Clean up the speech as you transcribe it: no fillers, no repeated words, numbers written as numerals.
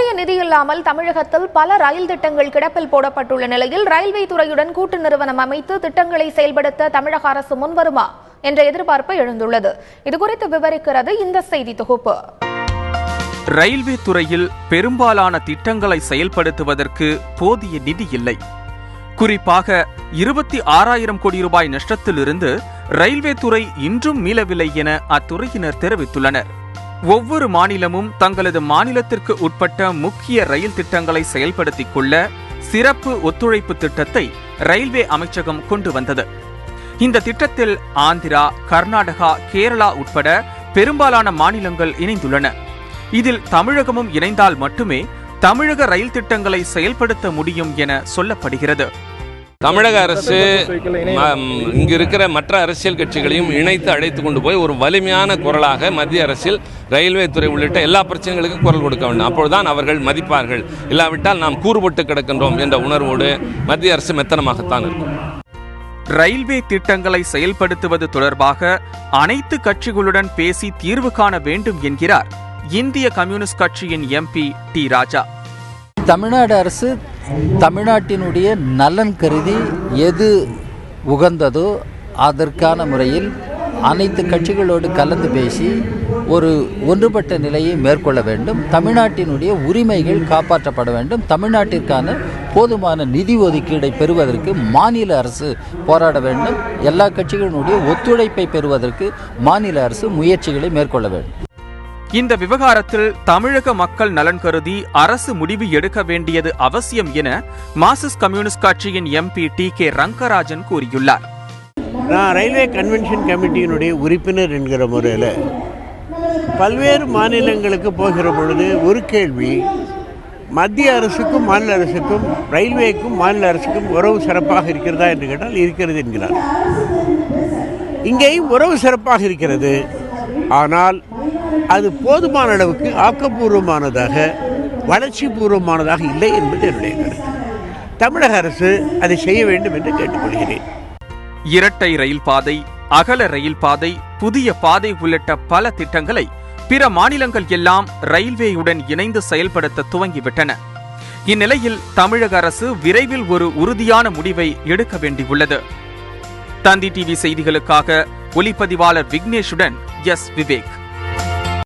போதிய நிதி இல்லாமல் தமிழகத்தில் பல ரயில் திட்டங்கள் கிடப்பில் போடப்பட்டுள்ள நிலையில் ரயில்வே துறையுடன் கூட்டு நிறுவனம் அமைத்து திட்டங்களை செயல்படுத்த தமிழக அரசு முன்வருமா என்ற எதிர்பார்ப்பு எழுந்துள்ளது. இதுகுறித்து விவரிக்கிறது இந்த செய்தி தொகுப்பு. ரயில்வே துறையில் பெரும்பாலான திட்டங்களை செயல்படுத்துவதற்கு போதிய நிதி இல்லை. குறிப்பாக 26,000 கோடி ரூபாய் நஷ்டத்திலிருந்து ரயில்வே துறை இன்றும் மீளவில்லை என அத்துறையினர் தெரிவித்துள்ளனர். ஒவ்வொரு மாநிலமும் தங்களது மாநிலத்திற்கு உட்பட்ட முக்கிய ரயில் திட்டங்களை செயல்படுத்திக் கொள்ள சிறப்பு ஒத்துழைப்பு திட்டத்தை ரயில்வே அமைச்சகம் கொண்டு வந்தது. இந்த திட்டத்தில் ஆந்திரா, கர்நாடகா, கேரளா உட்பட பெரும்பாலான மாநிலங்கள் இணைந்துள்ளன. இதில் தமிழகமும் இணைந்தால் மட்டுமே தமிழக ரயில் திட்டங்களை செயல்படுத்த முடியும் என சொல்லப்படுகிறது. தமிழக அரசு இங்கு இருக்கிற மற்ற அரசியல் கட்சிகளையும் இணைத்து அழைத்து கொண்டு போய் ஒரு வலிமையான குரலாக மத்திய அரசில் ரயில்வே துறை உள்ளிட்ட எல்லா பிரச்சனைகளுக்கும் குரல் கொடுக்க வேண்டும். அப்பொழுதுதான் அவர்கள் மதிப்பார்கள். இல்லாவிட்டால் நாம் கூறுபட்டு கிடக்கின்றோம் என்ற உணர்வோடு மத்திய அரசு மெத்தனமாகத்தான் இருக்கும். ரயில்வே திட்டங்களை செயல்படுத்துவது தொடர்பாக அனைத்து கட்சிகளுடன் பேசி தீர்வு காண வேண்டும் என்கிறார் இந்திய கம்யூனிஸ்ட் கட்சியின் எம்பி டி ராஜா. தமிழ்நாடு அரசு தமிழ்நாட்டினுடைய நலன் கருதி எது உகந்ததோ அதற்கான முறையில் அனைத்து கட்சிகளோடு கலந்து பேசி ஒரு ஒன்றுபட்ட நிலையை மேற்கொள்ள வேண்டும். தமிழ்நாட்டினுடைய உரிமைகள் காப்பாற்றப்பட வேண்டும். தமிழ்நாட்டிற்கான போதுமான நிதி ஒதுக்கீடை பெறுவதற்கு மாநில அரசு போராட வேண்டும். எல்லா கட்சிகளினுடைய ஒத்துழைப்பை பெறுவதற்கு மாநில அரசு முயற்சிகளை மேற்கொள்ள வேண்டும். இந்த விவகாரத்தில் தமிழக மக்கள் நலன் கருதி அரசு முடிவு எடுக்க வேண்டியது அவசியம் என மார்க்சிஸ்ட் கம்யூனிஸ்ட் கட்சியின் எம்பி டி கே ரங்கராஜன் கூறியுள்ளார். நான் ரயில்வே கன்வென்ஷன் கமிட்டியினுடைய உறுப்பினர் என்கிற முறையில் பல்வேறு மாநிலங்களுக்கு போகிற பொழுது ஒரு கேள்வி, மத்திய அரசுக்கும் மாநில அரசுக்கும் ரயில்வேக்கும் மாநில அரசுக்கும் உறவு சிறப்பாக இருக்கிறதா என்று கேட்டால் இருக்கிறது என்கிறார். இங்கேயும் உறவு சிறப்பாக இருக்கிறது. ஆனால் அது போதுமான அளவுக்கு ஆக்கப்பூர்வமானதாக வளர்ச்சி பூர்வமானதாக இல்லை என்பது என்னுடைய கருத்து. தமிழக அரசு அதை செய்ய வேண்டும் என்று கேட்டுக்கொள்கிறேன். இரட்டை ரயில் பாதை, அகல ரயில் பாதை, புதிய பாதை உள்ளிட்ட பல திட்டங்களை பிற மாநிலங்கள் எல்லாம் ரயில்வேயுடன் இணைந்து செயல்படுத்த துவங்கிவிட்டன. இந்நிலையில் தமிழக அரசு விரைவில் ஒரு உறுதியான முடிவை எடுக்க வேண்டியுள்ளது. தந்தி டிவி செய்திகளுக்காக ஒளிப்பதிவாளர் விக்னேஷுடன் எஸ் விவேக்.